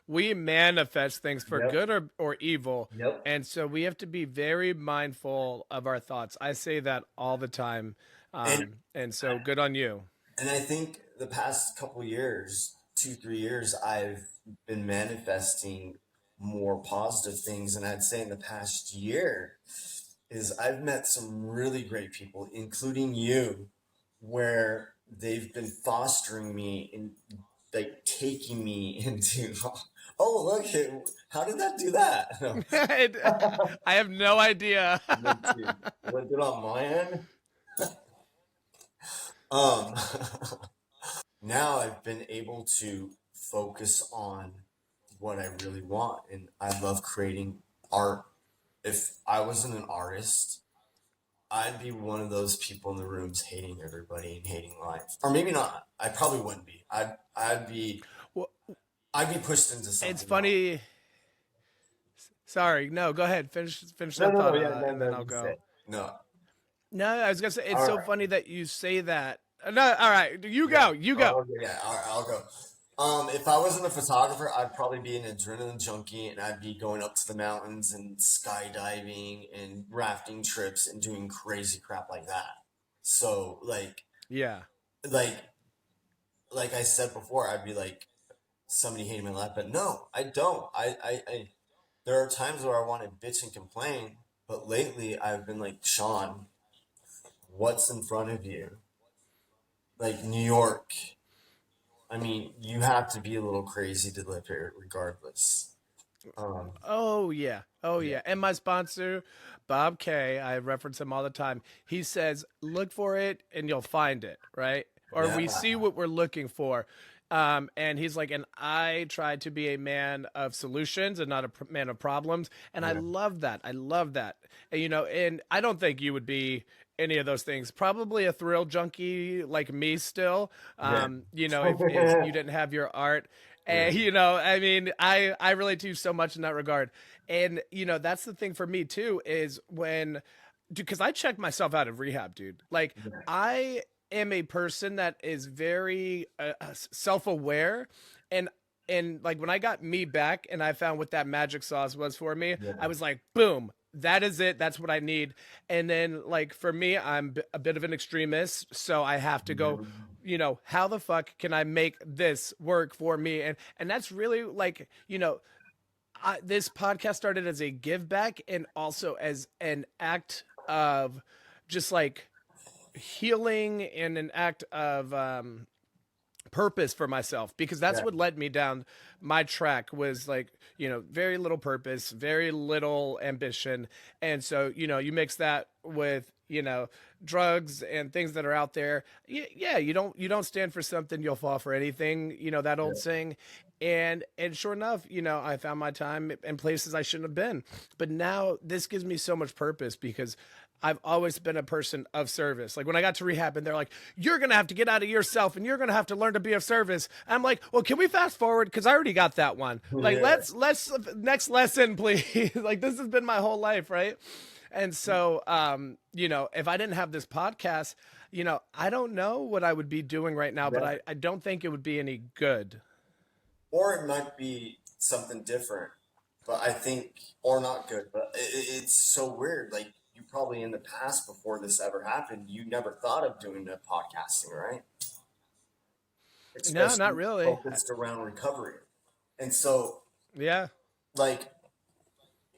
We manifest things for Yep. good or evil. Yep. And so we have to be very mindful of our thoughts. I say that all the time. And And so good on you. and I think the past couple years, 2, 3 years, I've been manifesting more positive things, and I'd say in the past year is I've met some really great people, including you, where they've been fostering me and like taking me into, oh, look, how did that do that? No. I have no idea. Me too. What did on my end? Um, now I've been able to focus on what I really want, and I love creating art. If I wasn't an artist, I'd be one of those people in the rooms hating everybody and hating life. Or maybe not. I probably wouldn't be. Well, I'd be pushed into it's something else. funny. Sorry, no, go ahead. Finish No, that no, no, thought, yeah, no, and then no, I'll you say go. it. No. No, I was gonna say it's All so right. funny that you say that. No, all right, you Yeah. go, you Oh, go. okay, yeah. All right, I'll go. If I wasn't a photographer, I'd probably be an adrenaline junkie and I'd be going up to the mountains and skydiving and rafting trips and doing crazy crap like that. So Yeah. like like I said before, I'd be like somebody hating my life, but no, I don't. I there are times where I want to bitch and complain, but lately I've been like, Sean, what's in front of you? Like New York. I mean, you have to be a little crazy to live here, regardless. Um, Oh yeah. Oh yeah, yeah. And my sponsor, Bob K, I reference him all the time. He says, "Look for it and you'll find it," right? Or we yeah, see what we're looking for. And he's like, and I try to be a man of solutions and not a man of problems. And I yeah, love that. I love that. And, and I don't think you would be any of those things. Probably a thrill junkie like me still. yeah, If you didn't have your art. yeah, And I mean, I relate to you so much in that regard. And that's the thing for me too is when, because I checked myself out of rehab, dude. Like yeah, I am a person that is very self-aware, and like when I got me back and I found what that magic sauce was for me, I yeah, was like, boom, that is it. That's what I need. And then like for me, I'm a bit of an extremist, so I have to yeah, go, how the fuck can I make this work for me? And that's really like, this podcast started as a give back and also as an act of just like healing and an act of purpose for myself, because that's yeah, what led me down my track was like, very little purpose, very little ambition. And so, you mix that with, drugs and things that are out there. Yeah, you don't stand for something, you'll fall for anything, that yeah, old saying. And sure enough, I found my time in places I shouldn't have been. But now this gives me so much purpose because I've always been a person of service. Like when I got to rehab and they're like, you're going to have to get out of yourself and you're going to have to learn to be of service. I'm like, well, can we fast forward? Cause I already got that one. Like, yeah. let's next lesson, please. Like this has been my whole life. Right. And so, if I didn't have this podcast, I don't know what I would be doing right now, but Yeah. I don't think it would be any good. Or it might be something different, but I think, or not good, but it's so weird. Like you probably in the past before this ever happened, you never thought of doing the podcasting, right? No, not Especially really. focused around recovery. And so, Yeah. like,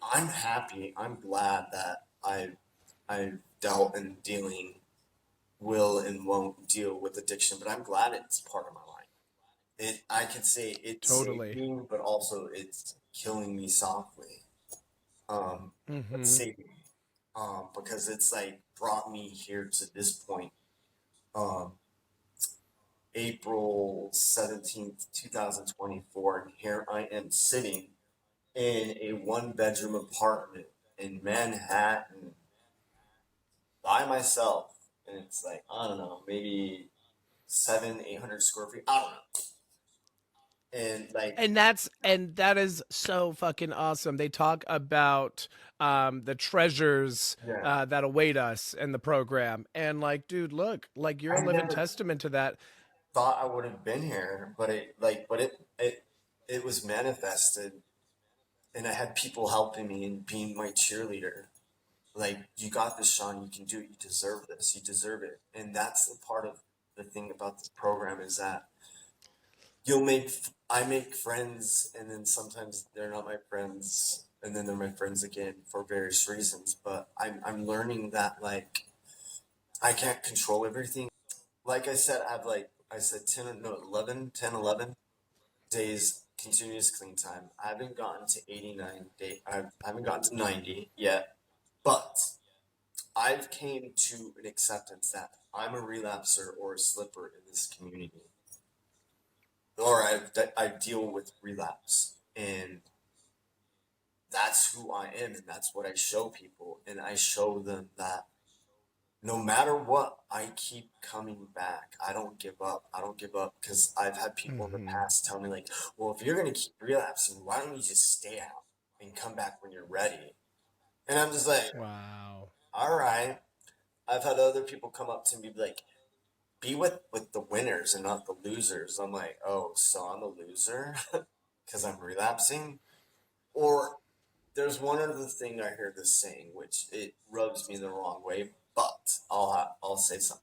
I'm happy. I'm glad that I've dealt and dealing will and won't deal with addiction, but I'm glad it's part of my life. I can say it saved Totally. me, but also it's killing me softly. But Mm-hmm. saving me. Because it's like brought me here to this point. Um, April 17th, 2024, and here I am sitting in a one-bedroom apartment in Manhattan by myself, and it's like I don't know, maybe 800 square feet. I don't know, and like And that is so fucking awesome. They talk about the treasures yeah, that await us in the program, and like, dude, look, like you're a I living never testament to that. thought I would have been here, but it was manifested, and I had people helping me and being my cheerleader. Like, you got this, Sean. You can do it. You deserve this. You deserve it. And that's the part of the thing about this program is that I make friends, and then sometimes they're not my friends, and then they're my friends again for various reasons. But I'm learning that like I can't control everything. Like I said, I said 10, no, 11, 10, 11 days continuous clean time. I haven't gotten to 89 day. I haven't gotten to 90 yet, but I've came to an acceptance that I'm a relapser or a slipper in this community, or I deal with relapse, and that's who I am, and that's what I show people, and I show them that no matter what, I keep coming back. I don't give up. I don't give up because I've had people in the Hmm. past tell me like, "Well, if you're gonna keep relapsing, why don't you just stay out and come back when you're ready?" And I'm just like, Wow. "All right." I've had other people come up to me like, be with the winners and not the losers. I'm like, oh, so I'm a loser because I'm relapsing, or there's one other thing I hear this saying, which it rubs me the wrong way, but I'll say something.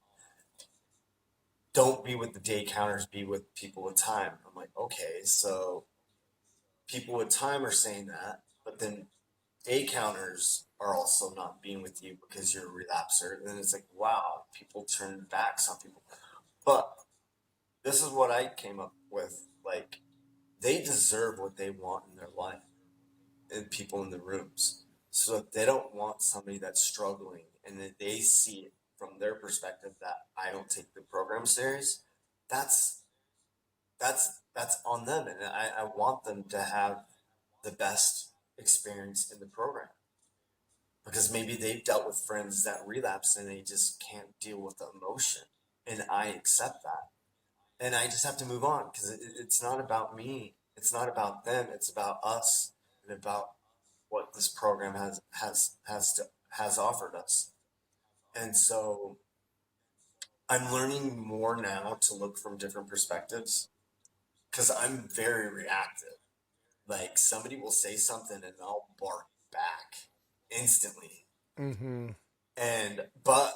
Don't be with the day counters, be with people with time. I'm like, okay, so people with time are saying that, but then day counters are also not being with you because you're a relapser. And then it's like, wow, people turn backs on people. But this is what I came up with. Like, they deserve what they want in their life and people in the rooms. So if they don't want somebody that's struggling and that they see it from their perspective that I don't take the program serious, that's that's on them. And I want them to have the best experience in the program because maybe they've dealt with friends that relapse and they just can't deal with the emotion. And I accept that. And I just have to move on because it's not about me. It's not about them. It's about us and about what this program has offered us. And so I'm learning more now to look from different perspectives because I'm very reactive. Like somebody will say something and I'll bark back instantly. Mm-hmm. And but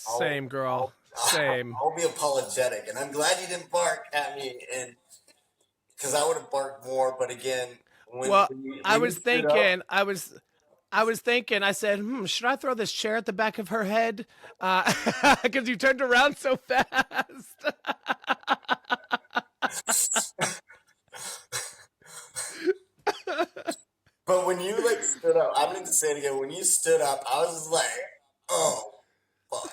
I'll Same, girl. I'll Same. I'll be apologetic, and I'm glad you didn't bark at me, and because I would have barked more. But again, when Well, when you I when you was stood up, thinking, I was thinking, I said, should I throw this chair at the back of her head? Because you turned around so fast. but when you like stood up, I'm going to say it again. When you stood up, I was just like, oh fuck,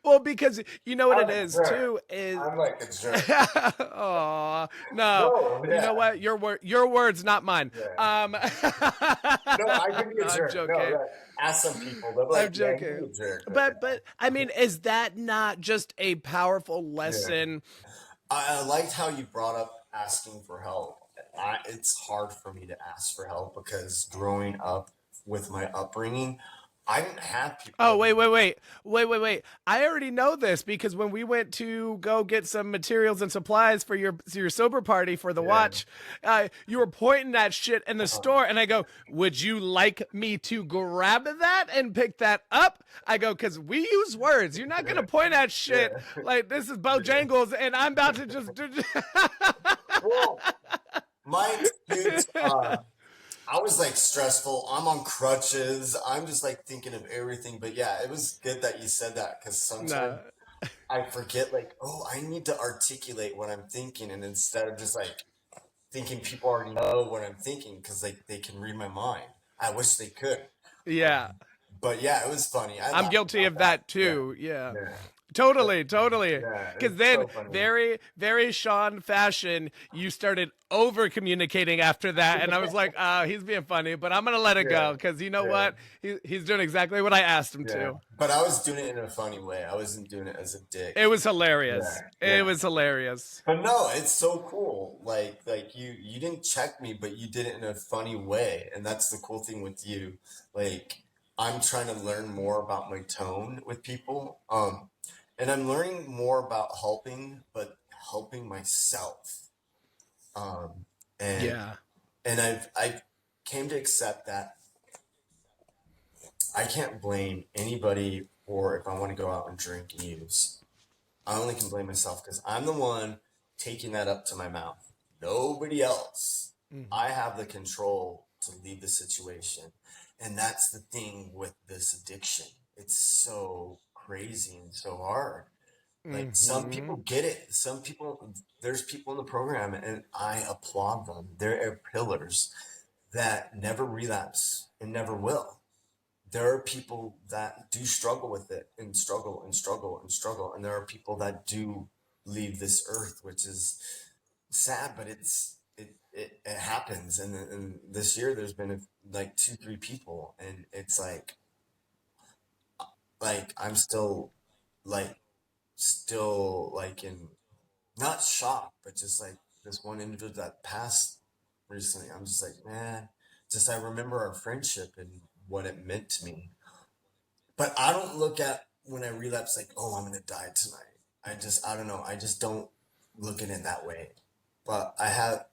Well, because you know what I'm it a is jerk. too is. I'm like a jerk. Oh no! No, You know yeah, what? Your words, not mine. yeah. Um, No, I could be no, a I'm jerk. No, joking. right. Ask some people. They're like, I'm yeah, you be joking. a jerk right But I mean, is that not just a powerful now. Yeah. lesson? I liked how you brought up asking for help. It's hard for me to ask for help because growing up with my upbringing, I didn't have people Oh, that. wait. I already know this because when we went to go get some materials and supplies for your sober party for the Yeah. watch, you were pointing that shit in the Uh, store, and I go, "Would you like me to grab that and pick that up?" I go, "Cause we use words. You're not gonna point at shit yeah. like this is Yeah. Bojangles, and I'm about to just." Well, my excuse, I was like stressful. I'm on crutches. I'm just like thinking of everything. But yeah, it was good that you said that because sometimes Nah. I forget, like, oh, I need to articulate what I'm thinking. And instead of just like thinking people already know what I'm thinking because they can read my mind. I wish they could. Yeah. But yeah, it was funny. I I'm laughed guilty about of that. that Yeah. too. Yeah. Yeah. Totally. Yeah. Because It's then, so funny. very Sean fashion, you started over communicating after that. And I was like, he's being funny, but I'm going to let it Yeah. go. Because you know Yeah. what? He's doing exactly what I asked him Yeah. to. But I was doing it in a funny way. I wasn't doing it as a dick. It was Yeah. hilarious. It Yeah. was hilarious. But no, it's so cool. Like you didn't check me, but you did it in a funny way, and that's the cool thing with you. Like I'm trying to learn more about my tone with people, and I'm learning more about helping, but helping myself. Um, and Yeah. I came to accept that I can't blame anybody for if I want to go out and drink and use. I only can blame myself because I'm the one taking that up to my mouth. Nobody else. Mm-hmm. I have the control to leave the situation. And that's the thing with this addiction. It's so crazy and so hard. Like some Mm-hmm. people get it. Some people, there's people in the program, and I applaud them. They're pillars that never relapse and never will. There are people that do struggle with it and struggle and struggle and struggle, and there are people that do leave this earth, which is sad, but it happens. And this year there's been like 2 3 people, and it's like I'm like still like in not shock, but just like this one individual that passed recently. I'm just like, man, just I remember our friendship and what it meant to me. But I don't look at when I relapse, like, oh, I'm gonna die tonight. I don't know. I just don't look at it that way. But I have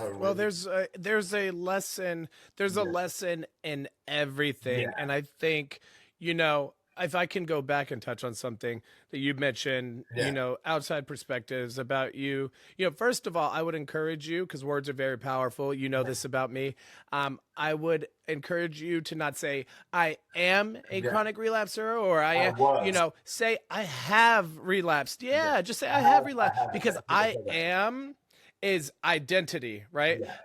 a Well, really, there's a yeah, lesson in everything, yeah, and I think, you know, if I can go back and touch on something that you mentioned, yeah, outside perspectives about you. First of all, I would encourage you, because words are very powerful. You know this about me. I would encourage you to not say I am a yeah. chronic relapser, or I I am, was, say I have relapsed. yeah. Yeah, just say I have I relapsed, have, because people I say that. am is identity, right? Yeah,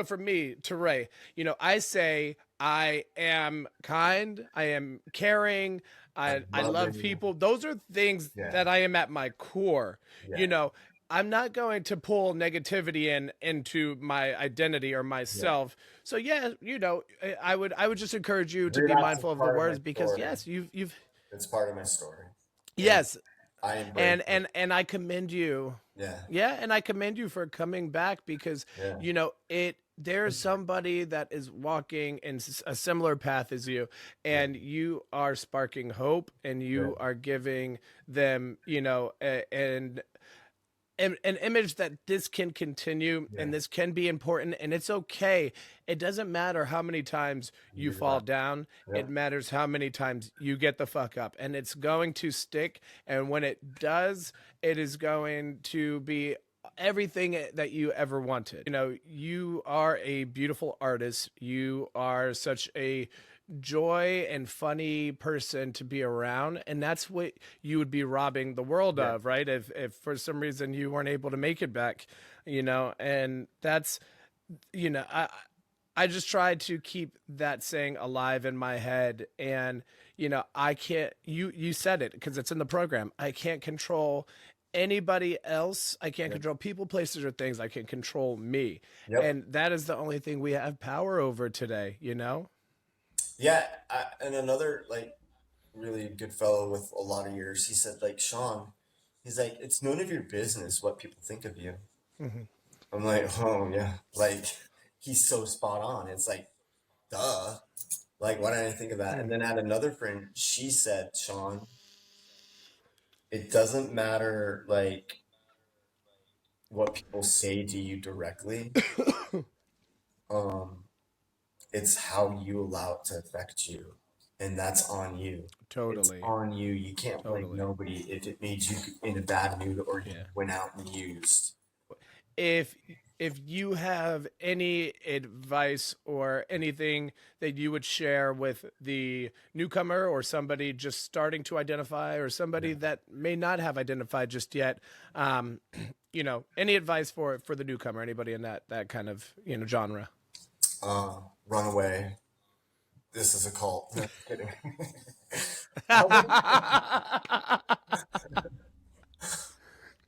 For me, to Ray, I say I am kind, I am caring, I'm I love loving. people. Those are things Yeah, that I am at my core. yeah, You know, I'm not going to pull negativity into my identity or yeah. myself. So yeah, I would just encourage you to be Relapse is mindful of the part of my words, because story. yes, you've It's part of my story, and yes, I embrace and it. I commend you. Yeah, Yeah, and I commend you for coming back, because yeah, there's thank you. somebody that is walking in a similar path as you, Yeah, and you are sparking hope, and yeah, you are giving them, an image that this can continue yeah. and this can be important, and it's okay. It doesn't matter how many times you fall Relapse. down. It Yep, matters how many times you get the fuck up, and it's going to stick. And when it does, it is going to be everything that you ever wanted. You are a beautiful artist. You are such a joy and funny person to be around, and that's what you would be robbing the world yeah, of, right? If for some reason you weren't able to make it back, and that's, I just try to keep that saying alive in my head. And I can't, you said it, because it's in the program. I can't control anybody else. I can't yeah. control people, places, or things. I can control me. Yep. And that is the only thing we have power over today. Yeah, and another like really good fellow with a lot of years, he said like Sean, he's like, it's none of your business what people think of you. Mhm. I'm like, oh yeah, like he's so spot on. It's like, duh. Like, why didn't I think of that? And Mhm. then I had another friend, she said, Sean, it doesn't matter like what people say to you directly. Um, it's how you allow it to affect you. And that's on you. It's Totally. on you. You can't blame Totally. nobody if it made you in a bad mood or you Yeah. went out and used. If you have any advice or anything that you would share with the newcomer, or somebody just starting to identify, or Yeah. somebody that may not have identified just yet, any advice for the newcomer, anybody in that kind of genre? Run away. This is a cult. No, just kidding. I would,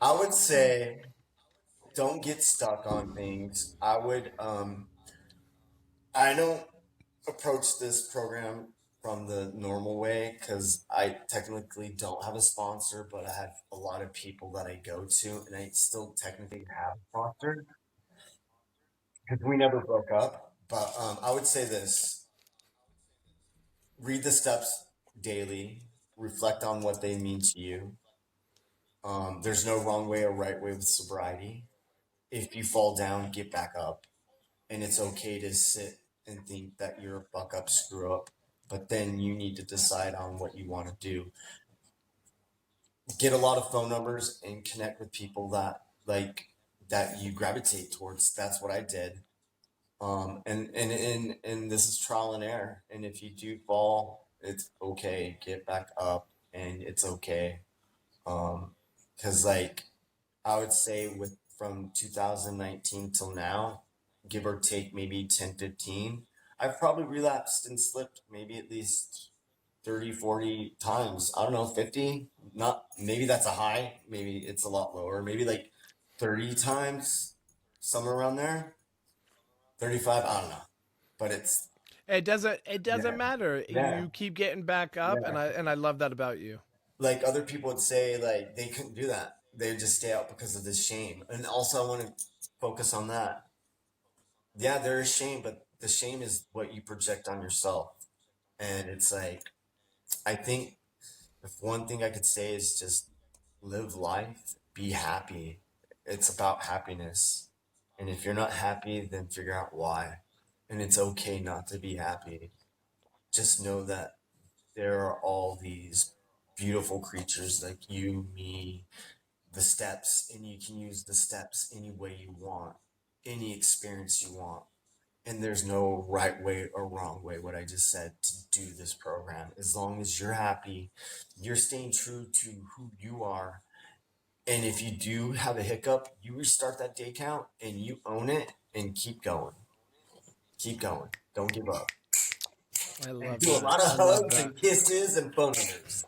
I would say don't get stuck on things. I don't approach this program from the normal way because I technically don't have a sponsor, but I have a lot of people that I go to, and I still technically have a sponsor because we never broke up. But I would say this: read the steps daily, reflect on what they mean to you. There's no wrong way or right way with sobriety. If you fall down, get back up. And it's okay to sit and think that you're a fuck up, screw up. But then you need to decide on what you want to do. Get a lot of phone numbers and connect with people that you gravitate towards. That's what I did. And this is trial and error. And if you do fall, it's okay. Get back up, and it's okay. Because like I would say with from 2019 till now, give or take maybe 10, 15, I've probably relapsed and slipped maybe at least 30, 40 times. I don't know, 50? Not maybe that's a high, maybe it's a lot lower. Maybe like 30 times, somewhere around there. 35, I don't know. But it's It doesn't yeah. matter. Yeah. You keep getting back up, and Yeah. I love that about you. Like other people would say like they couldn't do that. They would just stay out because of this shame. And also I want to focus on that. Yeah, there is shame, but the shame is what you project on yourself. And it's like I think if one thing I could say is just live life, be happy. It's about happiness. And if you're not happy, then figure out why. And it's okay not to be happy. Just know that there are all these beautiful creatures like you, me, the steps, and you can use the steps any way you want, any experience you want. And there's no right way or wrong way, what I just said, to do this program. As long as you're happy, you're staying true to who you are. And if you do have a hiccup, you restart that day count and you own it and keep going. Keep going. Don't give up. I And love do a that. lot of I love hugs that. and kisses and phone numbers.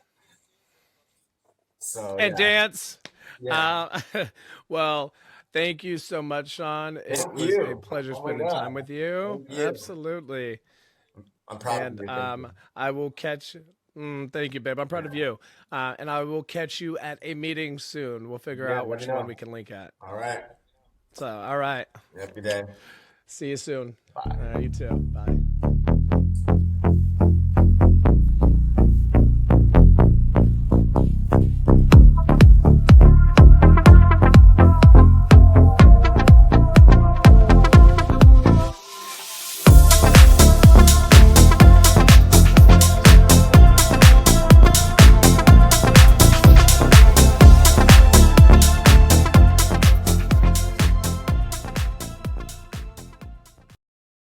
So, And yeah. dance. Yeah. Uh, well, thank you so much, Sean. It Thank was a you. pleasure Oh my spending time God. with you. Thank you. Absolutely. I'm proud of And you. Thank you. I will catch. Thank you, babe. I'm proud of Yeah. you. And I will catch you at a meeting soon. We'll figure Yeah. out Let me which one know. we can link at. All right. So, all right. Have a good day. See you soon. Bye. You too. Bye.